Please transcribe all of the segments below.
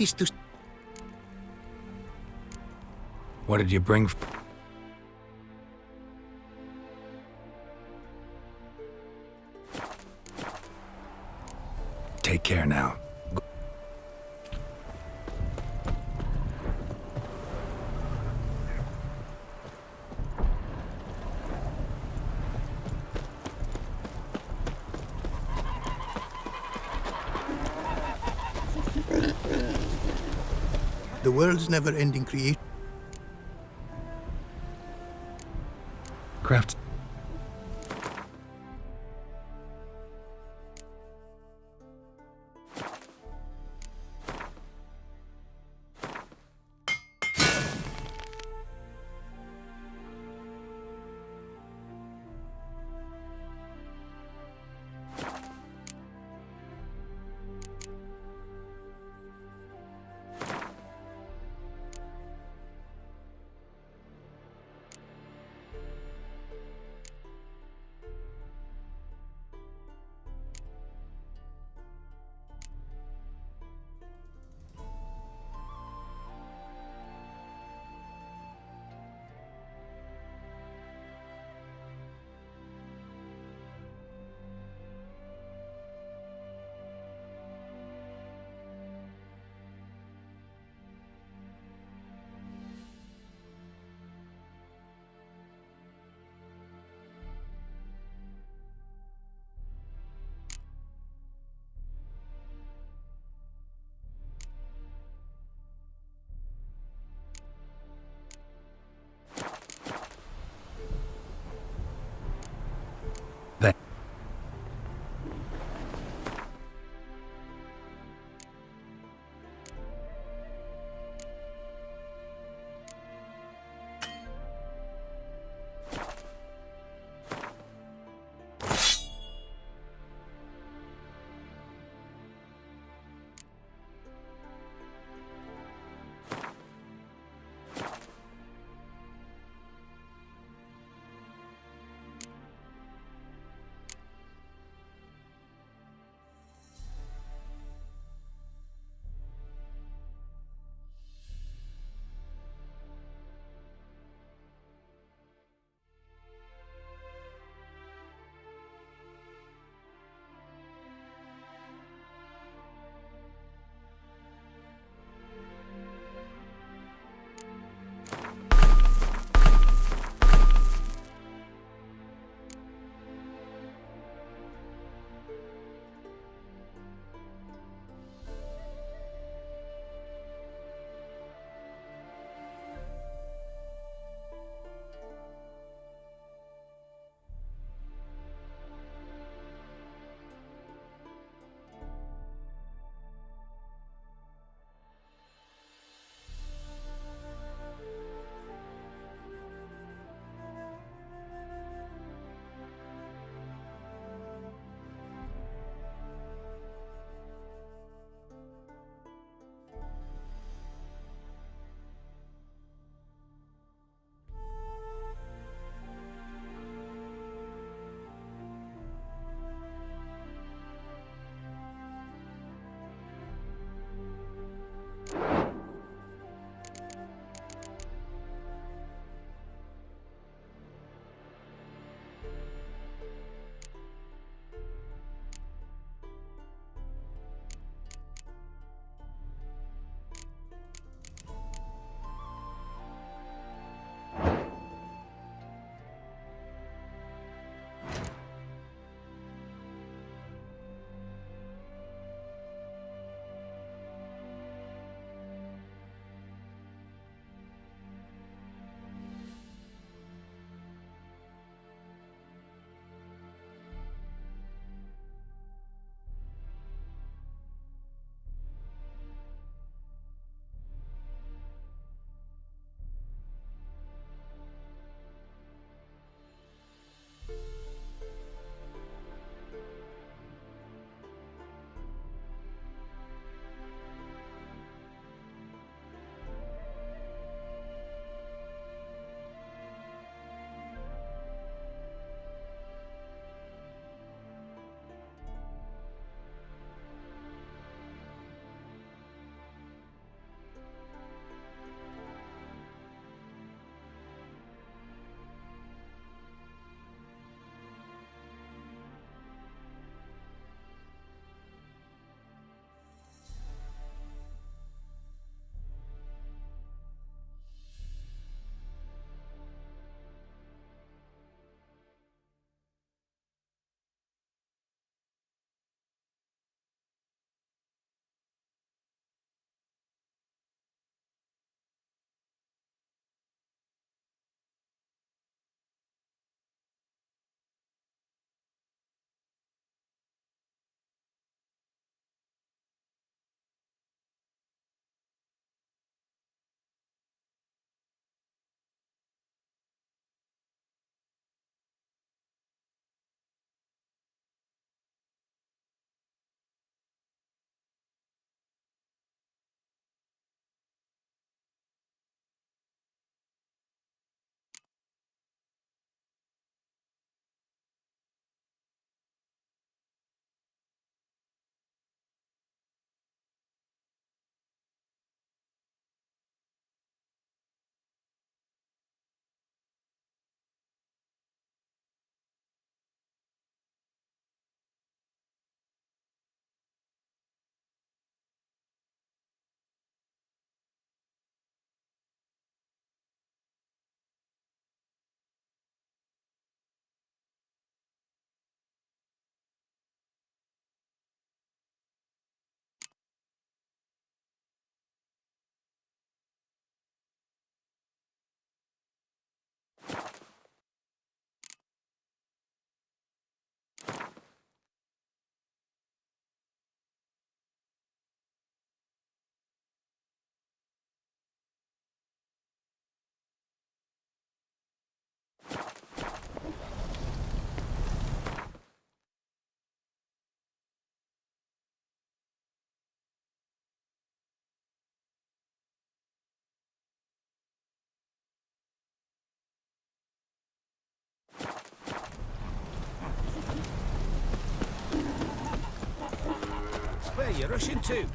is to... What did you bring? Take care now. The world's never-ending creation. Craft. Pushing 2.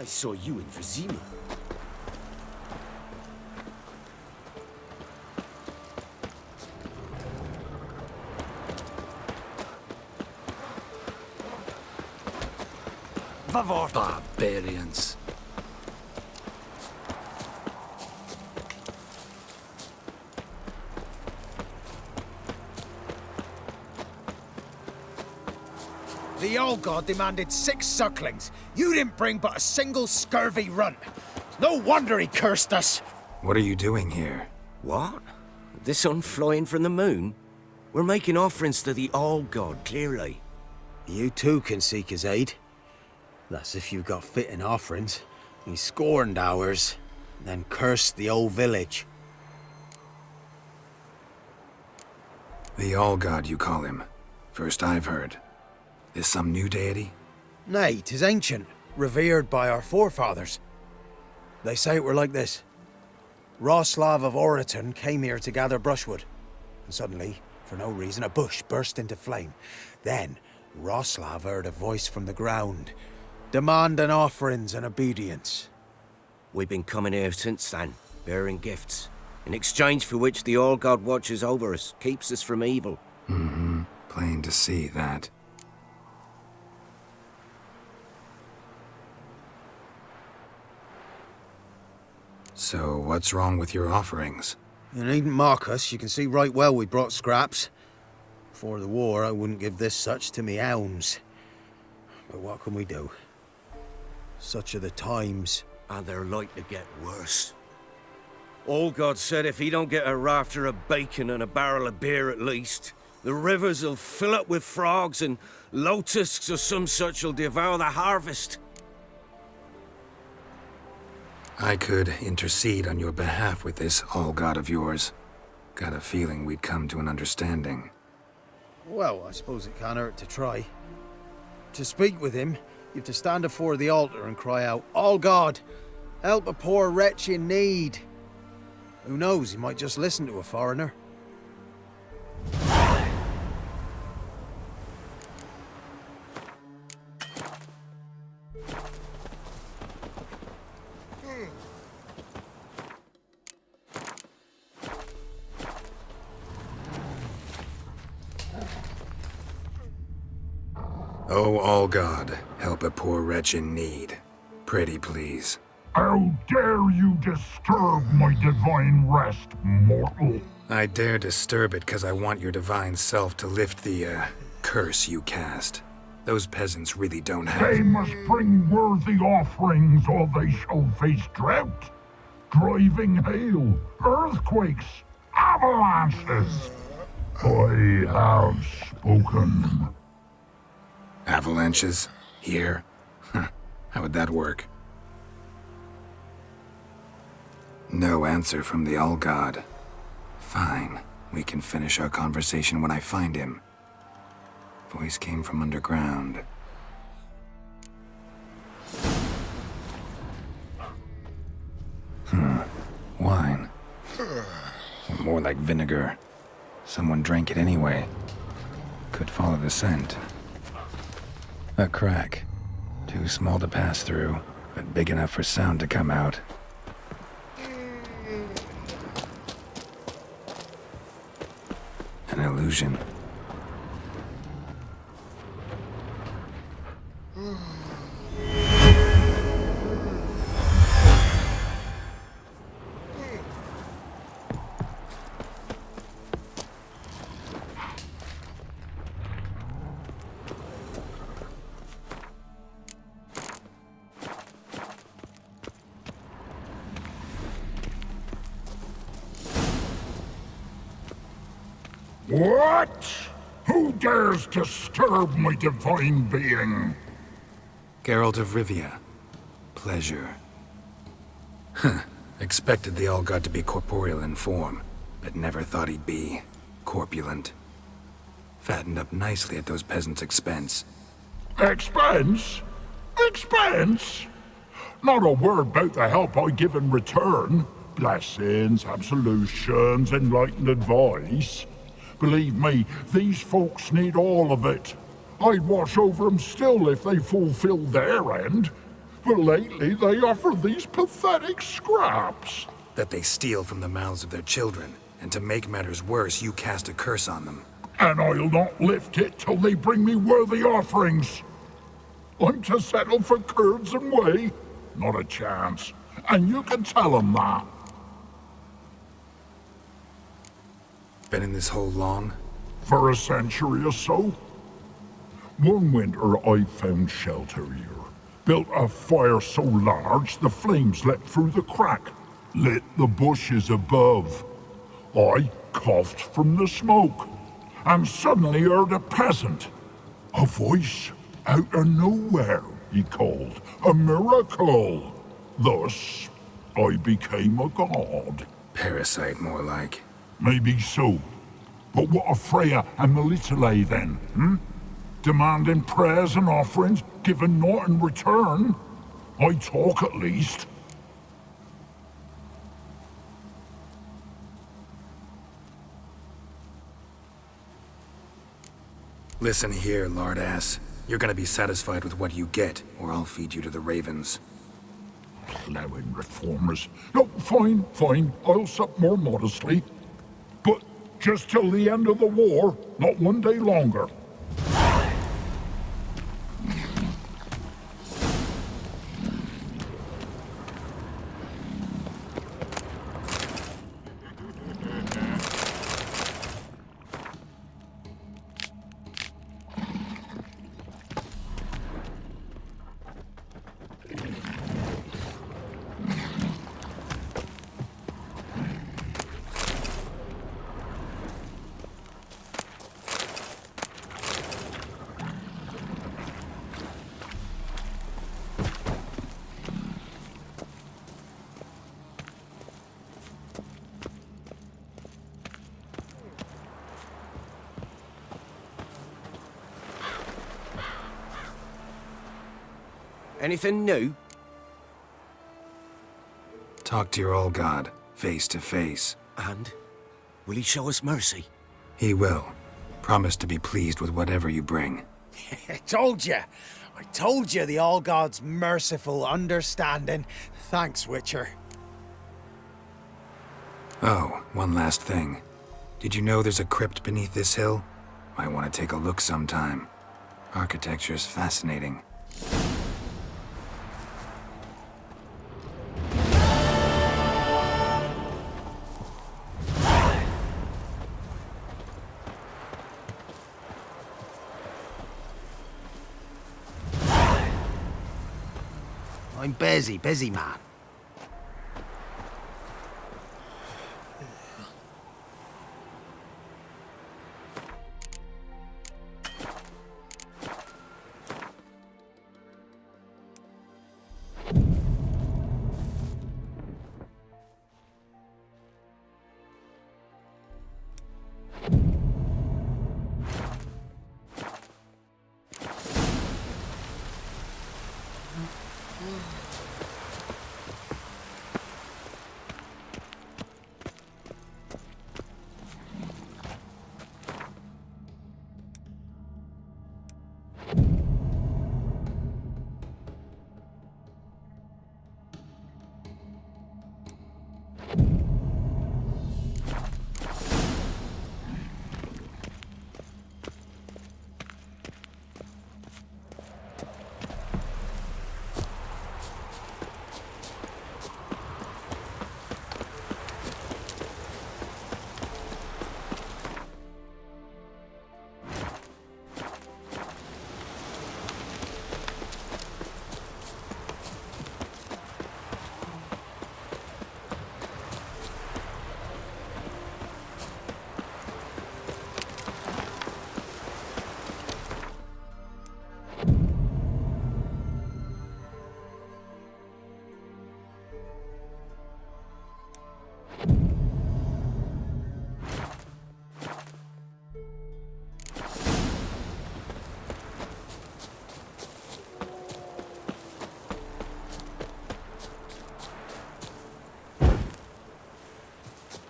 I saw you in Vizima. Barbarians. The old god demanded 6 sucklings. You didn't bring but a single scurvy runt. No wonder he cursed us. What are you doing here? What? The sun flying from the moon? We're making offerings to the old god, clearly. You too can seek his aid. That's if you got fitting offerings. He scorned ours, then cursed the old village. The All-God, you call him. First I've heard. Is some new deity? Nay, 'tis ancient, revered by our forefathers. They say it were like this. Roslav of Oriton came here to gather brushwood, and suddenly, for no reason, a bush burst into flame. Then, Roslav heard a voice from the ground, demanding offerings and obedience. We've been coming here since then, bearing gifts, in exchange for which the All God watches over us, keeps us from evil. Mm-hmm. Plain to see that. So, what's wrong with your offerings? You needn't mock us, you can see right well we brought scraps. Before the war, I wouldn't give this such to me hounds. But what can we do? Such are the times. And they're like to get worse. All God said if he don't get a rafter of bacon and a barrel of beer at least, the rivers will fill up with frogs and lotuses or some such will devour the harvest. I could intercede on your behalf with this All-God of yours. Got a feeling we'd come to an understanding. Well, I suppose it can't hurt to try. To speak with him, you have to stand before the altar and cry out, "All God, help a poor wretch in need." Who knows, he might just listen to a foreigner. Oh, All-God, help a poor wretch in need. Pretty please. How dare you disturb my divine rest, mortal? I dare disturb it because I want your divine self to lift the, curse you cast. Those peasants really don't have... They must bring worthy offerings, or they shall face drought, driving hail, earthquakes, avalanches. I have spoken. Avalanches? Here? Huh. How would that work? No answer from the All-God. Fine. We can finish our conversation when I find him. Voice came from underground. Wine. More like vinegar. Someone drank it anyway. Could follow the scent. A crack. Too small to pass through, but big enough for sound to come out. An illusion. What? Who dares disturb my divine being? Geralt of Rivia. Pleasure. Huh. Expected the All-God to be corporeal in form, but never thought he'd be corpulent. Fattened up nicely at those peasants' expense. Expense? Expense? Not a word about the help I give in return. Blessings, absolutions, enlightened advice. Believe me, these folks need all of it. I'd watch over them still if they fulfilled their end. But lately they offer these pathetic scraps. That they steal from the mouths of their children, and to make matters worse, you cast a curse on them. And I'll not lift it till they bring me worthy offerings. I'm to settle for curds and whey? Not a chance. And you can tell them that. Been in this hole long? For a century or so. One winter I found shelter here. Built a fire so large the flames leapt through the crack, lit the bushes above. I coughed from the smoke, and suddenly heard a peasant. A voice out of nowhere, he called. A miracle. Thus, I became a god. Parasite, more like. Maybe so. But what of Freya and Melitele then, Demanding prayers and offerings, giving naught in return? I talk at least. Listen here, lardass. You're gonna be satisfied with what you get, or I'll feed you to the ravens. Plowing reformers. No, fine. I'll sup more modestly. But just till the end of the war, not one day longer. Anything new? Talk to your old god, face to face. And? Will he show us mercy? He will. Promise to be pleased with whatever you bring. I told you the All-God's merciful, understanding. Thanks, Witcher. Oh, one last thing. Did you know there's a crypt beneath this hill? Might want to take a look sometime. Architecture's fascinating. I'm busy man.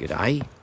G'day.